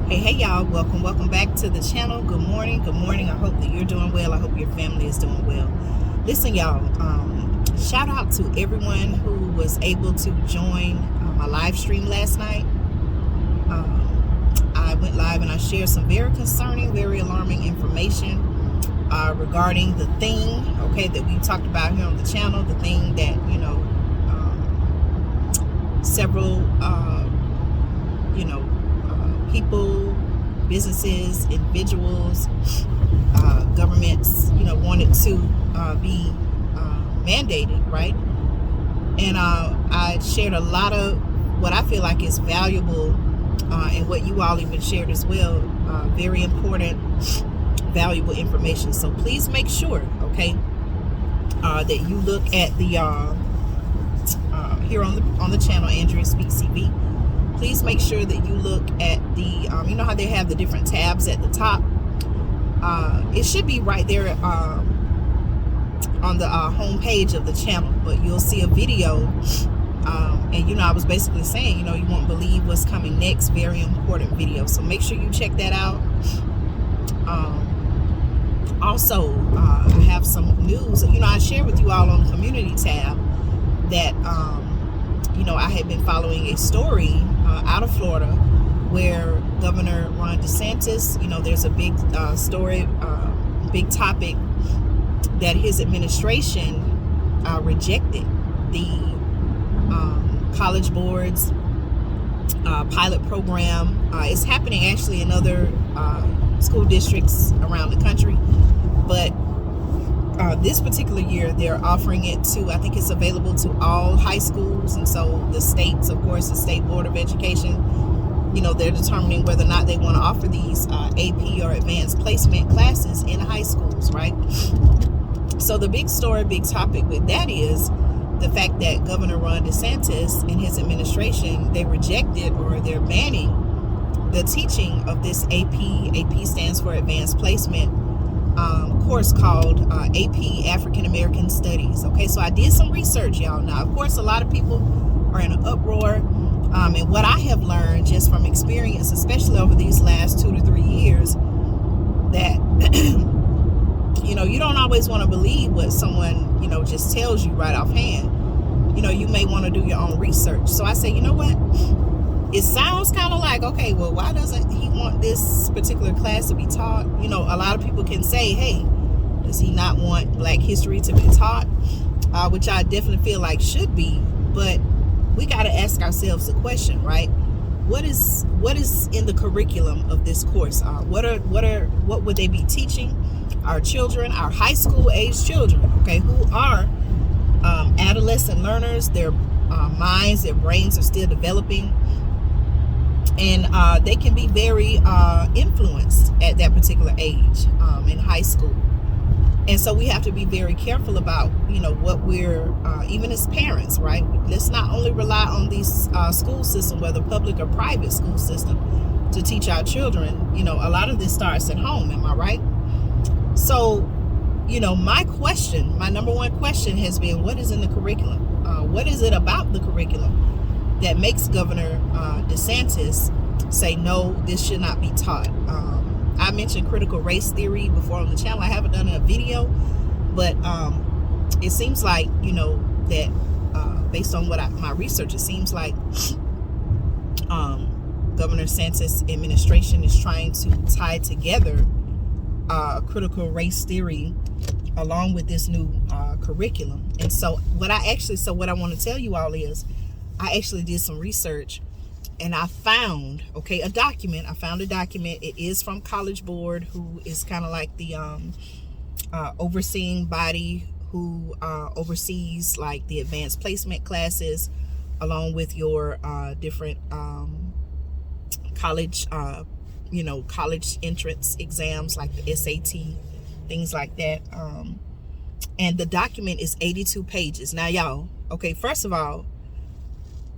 Hey y'all, welcome back to the channel. Good morning. I hope that you're doing well. I hope your family is doing well. Listen, y'all, shout out to everyone who was able to join my live stream last night. I went live and I shared some very concerning, very alarming information regarding the thing, okay, that we talked about here on the channel, the thing that, several, people, businesses, individuals, governments, wanted to be mandated, right? And I shared a lot of what I feel like is valuable, and what you all even shared as well, very important, valuable information. So please make sure, okay, that you look at the here on the channel, Andrea Speaks TV. Please make sure that you look at the, you know how they have the different tabs at the top. It should be right there on the home page of the channel, but you'll see a video. And I was basically saying, you won't believe what's coming next. Very important video. So make sure you check that out. Also, I have some news. I shared with you all on the community tab that, I had been following a story out of Florida where Governor Ron DeSantis, there's a big story, big topic that his administration rejected the College Board's pilot program. It's happening actually in other school districts around the country, but this particular year they're offering it to, I think it's available to all high schools, and so the states, of course, the State Board of Education, they're determining whether or not they want to offer these AP or advanced placement classes in high schools, right? So the big story, big topic with that is the fact that Governor Ron DeSantis and his administration, they rejected, or they're banning the teaching of this AP stands for Advanced Placement course called AP African American Studies. Okay, so I did some research, y'all. Now, of course, a lot of people are in an uproar, and what I have learned just from experience, especially over these last 2 to 3 years, that you don't always want to believe what someone just tells you right offhand. You may want to do your own research. So I say, you know what? It sounds kind of like, okay, well, why doesn't he want this particular class to be taught? A lot of people can say, hey, does he not want Black history to be taught? Which I definitely feel like should be, but we got to ask ourselves the question, right? What is in the curriculum of this course? What would they be teaching our children, our high school age children, okay, who are adolescent learners? Their minds, their brains are still developing, and they can be very influenced at that particular age in high school. And so we have to be very careful about what we're even as parents, right? Let's not only rely on these school system, whether public or private school system, to teach our children. A lot of this starts at home. Am I right? So my number one question has been, what is in the curriculum? What is it about the curriculum that makes Governor DeSantis say, no, this should not be taught? I mentioned critical race theory before on the channel. I haven't done a video, but it seems like, that based on my research, it seems like Governor DeSantis' administration is trying to tie together critical race theory along with this new curriculum. And so what I want to tell you all is, I actually did some research, and I found a document. It is from College Board, who is kind of like the overseeing body who oversees like the advanced placement classes, along with your different college college entrance exams like the SAT, things like that. And the document is 82 pages. Now, y'all, first of all,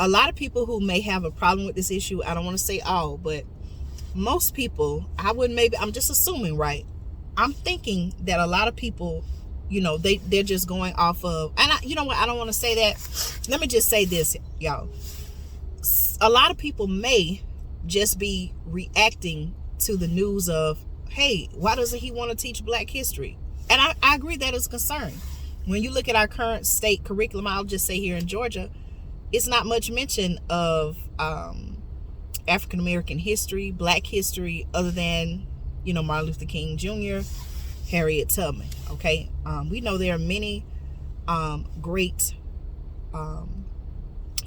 a lot of people who may have a problem with this issue, I don't want to say all, but most people, I'm just assuming, right? I'm thinking that a lot of people, they're just going off of, and you know what, I don't want to say that. Let me just say this, y'all. A lot of people may just be reacting to the news of, hey, why doesn't he want to teach Black history? And I agree that is a concern. When you look at our current state curriculum, I'll just say here in Georgia, it's not much mention of African American history, Black history, other than, Martin Luther King Jr., Harriet Tubman. Okay, we know there are many great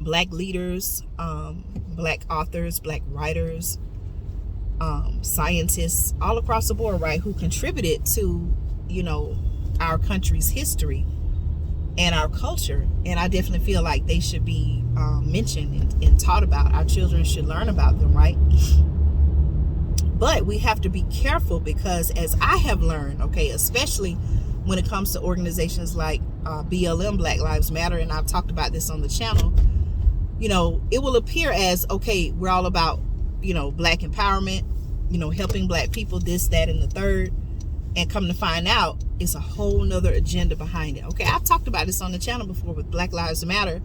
Black leaders, Black authors, Black writers, scientists all across the board, right, who contributed to, our country's history and our culture. And I definitely feel like they should be mentioned and taught about. Our children should learn about them, right? But we have to be careful, because as I have learned, okay, especially when it comes to organizations like BLM, Black Lives Matter, and I've talked about this on the channel, it will appear as, okay, we're all about, Black empowerment, helping Black people, this, that, and the third. And come to find out, it's a whole nother agenda behind it. Okay, I've talked about this on the channel before with Black Lives Matter,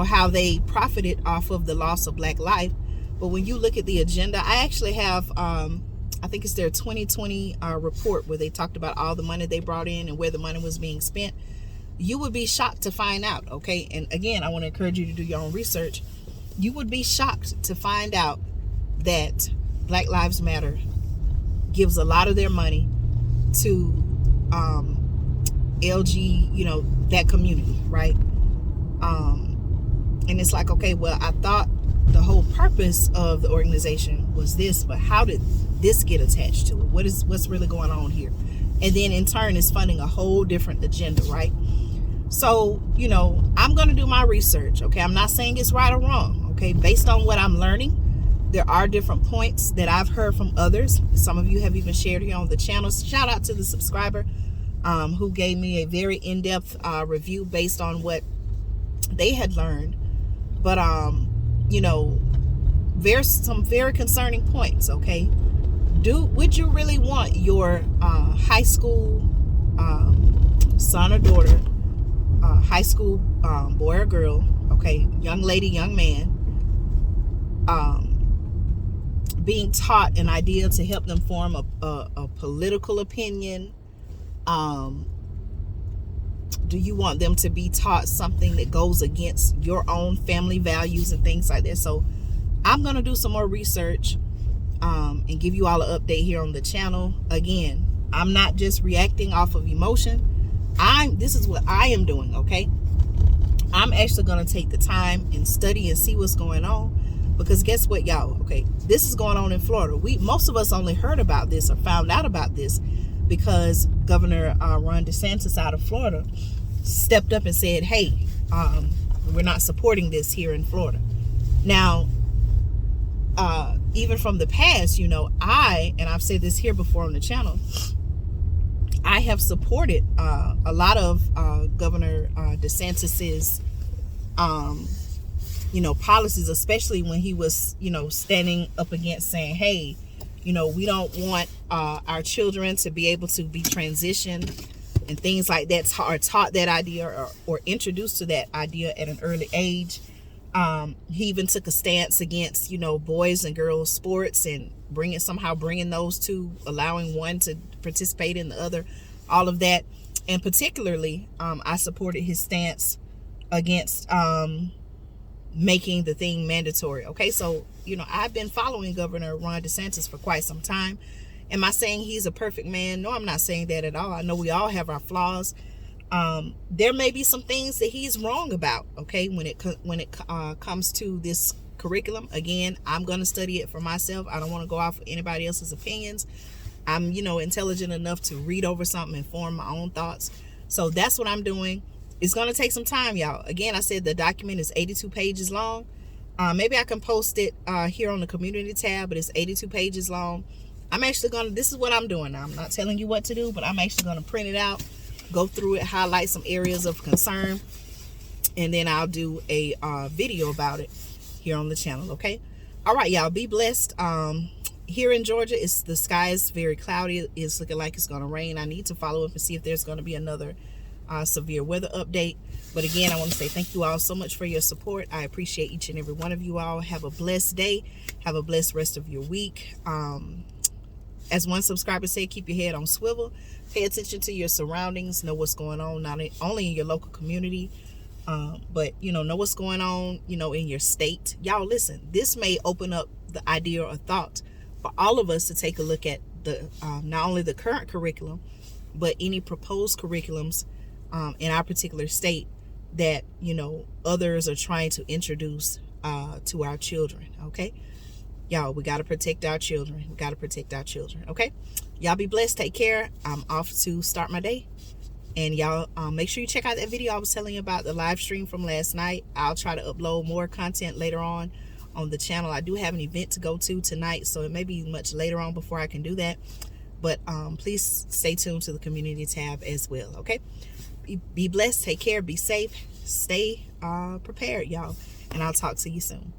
how they profited off of the loss of Black life. But when you look at the agenda, I actually have, I think it's their 2020 report where they talked about all the money they brought in and where the money was being spent. You would be shocked to find out, okay? And again, I want to encourage you to do your own research. You would be shocked to find out that Black Lives Matter gives a lot of their money to LG, that community, right? And it's like, okay, well, I thought the whole purpose of the organization was this, but how did this get attached to it? What's really going on here? And then in turn, it's funding a whole different agenda, right? So, I'm going to do my research, okay? I'm not saying it's right or wrong, okay? Based on what I'm learning, there are different points that I've heard from others. Some of you have even shared here on the channel. Shout out to the subscriber who gave me a very in-depth review based on what they had learned. But, there's some very concerning points, okay? Would you really want your high school son or daughter, high school boy or girl, okay, young lady, young man, being taught an idea to help them form a political opinion? Do you want them to be taught something that goes against your own family values and things like that? So I'm going to do some more research and give you all an update here on the channel. Again, I'm not just reacting off of emotion. This is what I am doing, okay? I'm actually going to take the time and study and see what's going on. Because guess what, y'all? Okay, this is going on in Florida. Most of us only heard about this or found out about this because Governor Ron DeSantis out of Florida stepped up and said, hey, we're not supporting this here in Florida. Now, even from the past, and I've said this here before on the channel, I have supported a lot of Governor DeSantis's policies, especially when he was, standing up against saying, hey, we don't want our children to be able to be transitioned and things like that, are taught that idea or introduced to that idea at an early age. He even took a stance against, boys and girls sports and bringing those two, allowing one to participate in the other, all of that. And particularly, I supported his stance against making the thing mandatory. Okay, so I've been following Governor Ron DeSantis for quite some time. Am I saying he's a perfect man? No, I'm not saying that at all. I know we all have our flaws. There may be some things that he's wrong about, okay, when it comes to this curriculum. Again, I'm going to study it for myself. I don't want to go off of anybody else's opinions. I'm intelligent enough to read over something and form my own thoughts. So that's what I'm doing. It's going to take some time, y'all. Again, I said the document is 82 pages long. Maybe I can post it here on the community tab, but it's 82 pages long. I'm actually this is what I'm doing now. I'm not telling you what to do, but I'm actually going to print it out, go through it, highlight some areas of concern, and then I'll do a video about it here on the channel, okay? All right, y'all, be blessed. Here in Georgia, the sky is very cloudy. It's looking like it's going to rain. I need to follow up and see if there's going to be another severe weather update. But again, I want to say thank you all so much for your support. I appreciate each and every one of you all. Have a blessed day. Have a blessed rest of your week. As one subscriber said, keep your head on swivel. Pay attention to your surroundings. Know what's going on, not only in your local community, but, know what's going on, in your state. Y'all, listen, this may open up the idea or thought for all of us to take a look at the not only the current curriculum, but any proposed curriculums in our particular state that, others are trying to introduce to our children, okay? Y'all, we got to protect our children. We got to protect our children, okay? Y'all be blessed. Take care. I'm off to start my day. And y'all, make sure you check out that video I was telling you about, the live stream from last night. I'll try to upload more content later on the channel. I do have an event to go to tonight, so it may be much later on before I can do that. But please stay tuned to the community tab as well, okay? Be blessed. Take care. Be safe. Stay prepared, y'all. And I'll talk to you soon.